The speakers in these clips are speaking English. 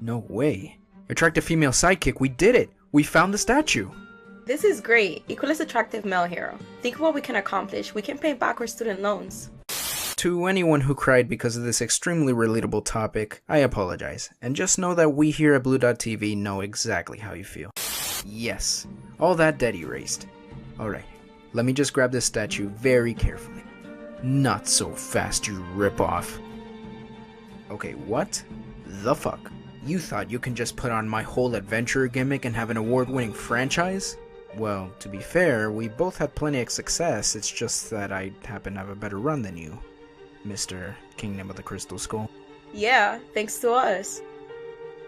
No way. Attractive female sidekick, we did it! We found the statue! This is great. Equal attractive male hero. Think of what we can accomplish. We can pay back our student loans. To anyone who cried because of this extremely relatable topic, I apologize. And just know that we here at BlueDotTV know exactly how you feel. Yes, all that debt erased. Alright, let me just grab this statue very carefully. Not so fast, you ripoff. Okay, what the fuck? You thought you can just put on my whole adventurer gimmick and have an award-winning franchise? Well, to be fair, we both had plenty of success, it's just that I happen to have a better run than you, Mr. Kingdom of the Crystal Skull. Yeah, thanks to us.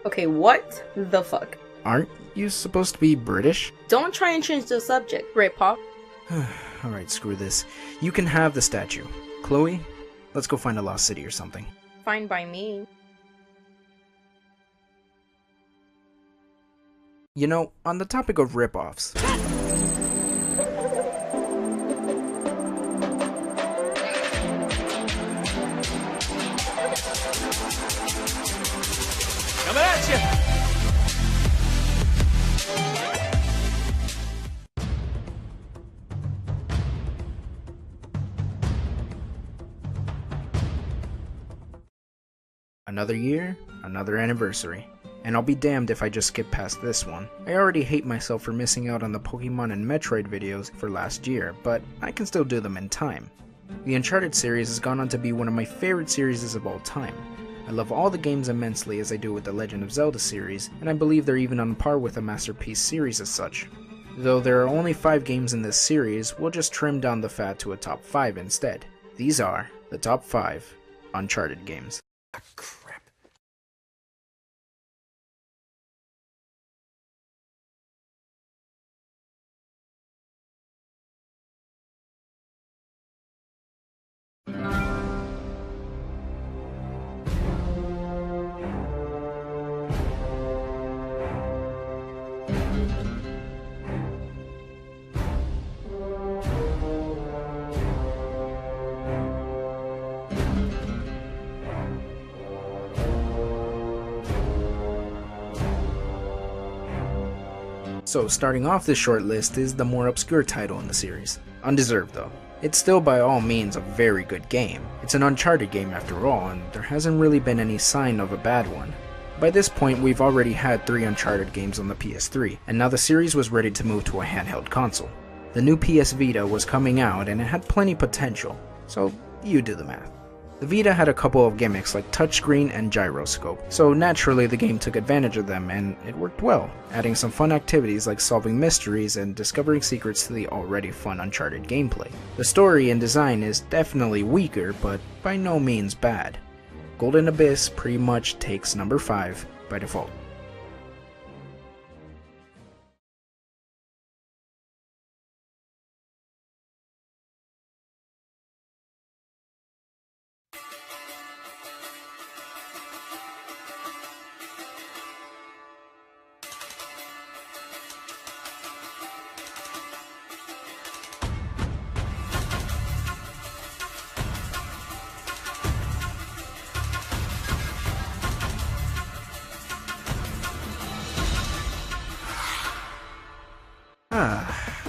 Okay, what the fuck? Aren't you supposed to be British? Don't try and change the subject, Britpop. Alright, screw this. You can have the statue. Chloe, let's go find a lost city or something. Fine by me. You know, on the topic of ripoffs, coming at you! another year, another anniversary. And I'll be damned if I just skip past this one. I already hate myself for missing out on the Pokemon and Metroid videos for last year, but I can still do them in time. The Uncharted series has gone on to be one of my favorite series of all time. I love all the games immensely as I do with the Legend of Zelda series, and I believe they're even on par with a masterpiece series as such. Though there are only 5 games in this series, we'll just trim down the fat to a top 5 instead. These are the top 5 Uncharted games. Crap. So starting off this short list is the more obscure title in the series. Undeserved though. It's still by all means a very good game. It's an Uncharted game after all, and there hasn't really been any sign of a bad one. By this point we've already had 3 Uncharted games on the PS3, and now the series was ready to move to a handheld console. The new PS Vita was coming out and it had plenty potential, so you do the math. The Vita had a couple of gimmicks like touchscreen and gyroscope, so naturally the game took advantage of them and it worked well, adding some fun activities like solving mysteries and discovering secrets to the already fun Uncharted gameplay. The story and design is definitely weaker, but by no means bad. Golden Abyss pretty much takes number 5 by default.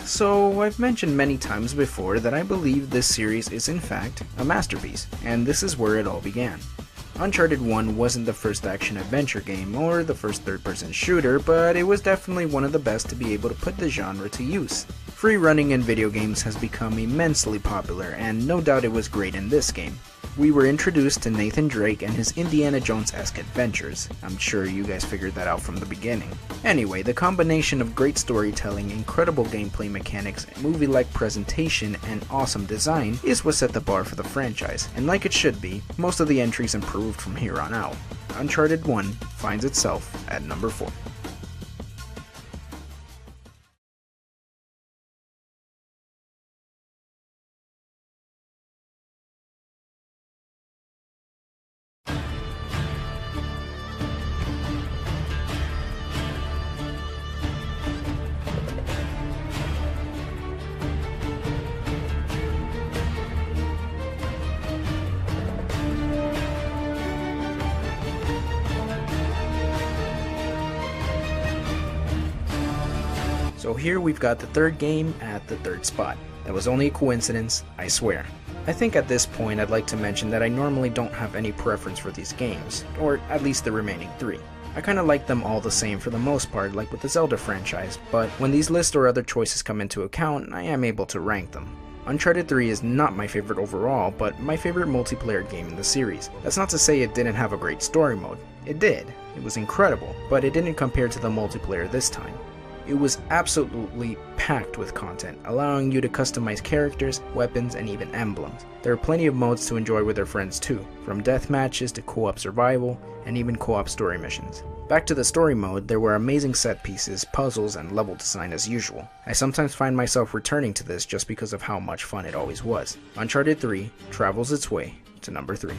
So I've mentioned many times before that I believe this series is in fact a masterpiece, and this is where it all began. Uncharted 1 wasn't the first action-adventure game or the first third-person shooter, but it was definitely one of the best to be able to put the genre to use. Free running in video games has become immensely popular, and no doubt it was great in this game. We were introduced to Nathan Drake and his Indiana Jones-esque adventures. I'm sure you guys figured that out from the beginning. Anyway, the combination of great storytelling, incredible gameplay mechanics, movie-like presentation, and awesome design is what set the bar for the franchise, and like it should be, most of the entries improved from here on out. Uncharted 1 finds itself at number 4. here we've got the third game at the third spot. That was only a coincidence, I swear. I think at this point I'd like to mention that I normally don't have any preference for these games, or at least the remaining 3. I kinda like them all the same for the most part, like with the Zelda franchise, but when these lists or other choices come into account, I am able to rank them. Uncharted 3 is not my favorite overall, but my favorite multiplayer game in the series. That's not to say it didn't have a great story mode. It did. It was incredible, but it didn't compare to the multiplayer this time. It was absolutely packed with content, allowing you to customize characters, weapons, and even emblems. There are plenty of modes to enjoy with your friends too, from death matches to co-op survival, and even co-op story missions. Back to the story mode, there were amazing set pieces, puzzles, and level design as usual. I sometimes find myself returning to this just because of how much fun it always was. Uncharted 3 travels its way to number 3.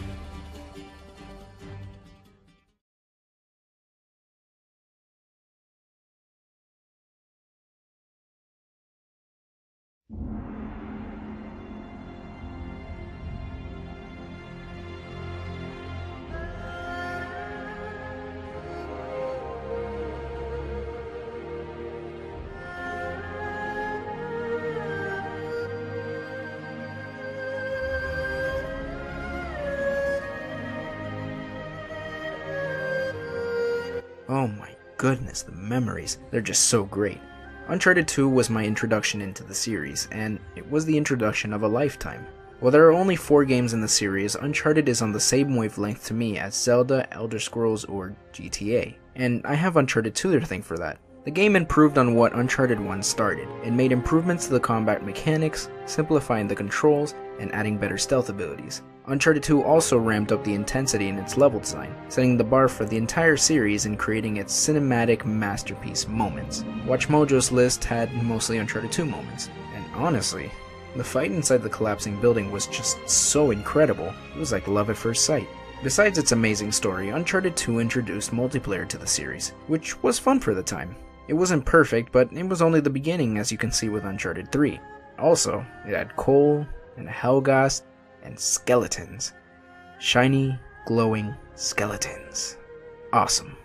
Oh my goodness, the memories, they're just so great. Uncharted 2 was my introduction into the series, and it was the introduction of a lifetime. While there are only 4 games in the series, Uncharted is on the same wavelength to me as Zelda, Elder Scrolls, or GTA, and I have Uncharted 2 to thank for that. The game improved on what Uncharted 1 started. It made improvements to the combat mechanics, simplifying the controls, and adding better stealth abilities. Uncharted 2 also ramped up the intensity in its level design, setting the bar for the entire series and creating its cinematic masterpiece moments. WatchMojo's list had mostly Uncharted 2 moments, and honestly, the fight inside the collapsing building was just so incredible. It was like love at first sight. Besides its amazing story, Uncharted 2 introduced multiplayer to the series, which was fun for the time. It wasn't perfect, but it was only the beginning, as you can see with Uncharted 3. Also, it had coal, and Helghast, and skeletons. Shiny, glowing skeletons. Awesome.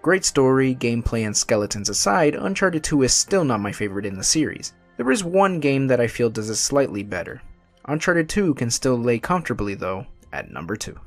Great story, gameplay, and skeletons aside, Uncharted 2 is still not my favorite in the series. There is one game that I feel does it slightly better. Uncharted 2 can still lay comfortably though, at number 2.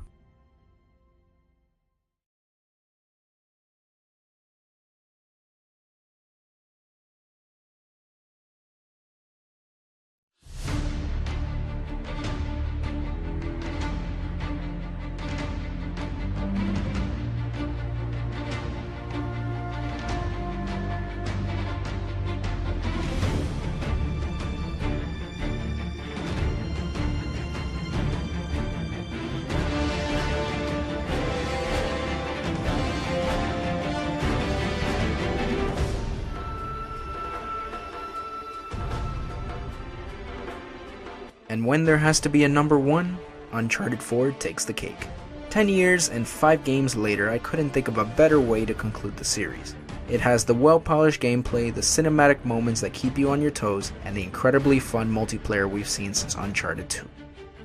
And when there has to be a number 1, Uncharted 4 takes the cake. 10 years and 5 games later, I couldn't think of a better way to conclude the series. It has the well-polished gameplay, the cinematic moments that keep you on your toes, and the incredibly fun multiplayer we've seen since Uncharted 2.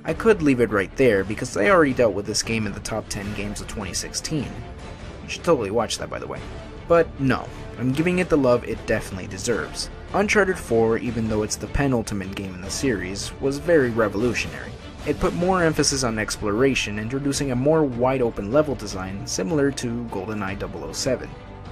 I could leave it right there because I already dealt with this game in the top 10 games of 2016. You should totally watch that, by the way. But no, I'm giving it the love it definitely deserves. Uncharted 4, even though it's the penultimate game in the series, was very revolutionary. It put more emphasis on exploration, introducing a more wide-open level design similar to GoldenEye 007.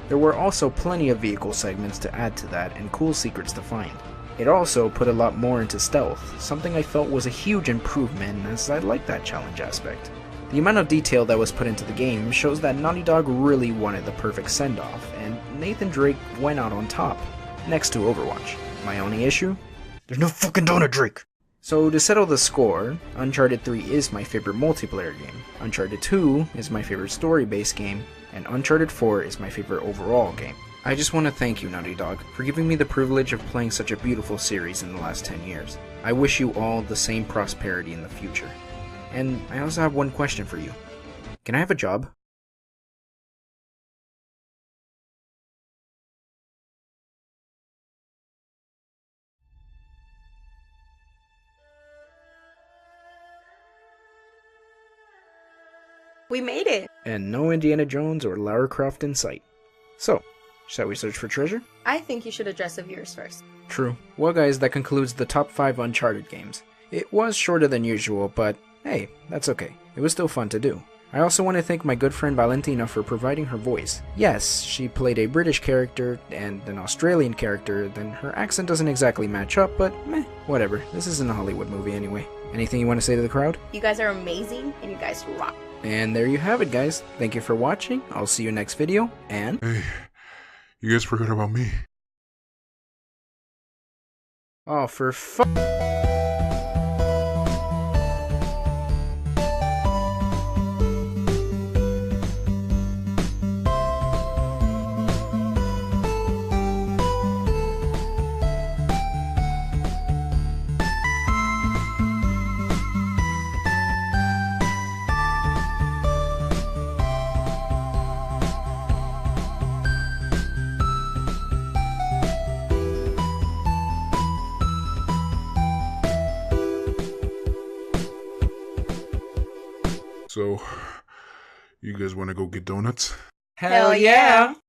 There were also plenty of vehicle segments to add to that and cool secrets to find. It also put a lot more into stealth, something I felt was a huge improvement as I liked that challenge aspect. The amount of detail that was put into the game shows that Naughty Dog really wanted the perfect send-off, and Nathan Drake went out on top. Next to Overwatch. My only issue? There's no fucking donut Drake! So to settle the score, Uncharted 3 is my favorite multiplayer game, Uncharted 2 is my favorite story-based game, and Uncharted 4 is my favorite overall game. I just want to thank you, Naughty Dog, for giving me the privilege of playing such a beautiful series in the last 10 years. I wish you all the same prosperity in the future. And I also have one question for you. Can I have a job? We made it! And no Indiana Jones or Lara Croft in sight. So, Shall we search for treasure? I think you should address the viewers first. True. Well guys, that concludes the top 5 Uncharted games. It was shorter than usual, but hey, that's okay. It was still fun to do. I also want to thank my good friend Valentina for providing her voice. Yes, she played a British character and an Australian character, then her accent doesn't exactly match up, but meh, whatever. This isn't a Hollywood movie anyway. Anything you want to say to the crowd? You guys are amazing, and you guys rock. And there you have it, guys. Thank you for watching. I'll see you next video, and... Hey, you guys forgot about me. Oh, for fu- So, you guys want to go get donuts? Hell yeah!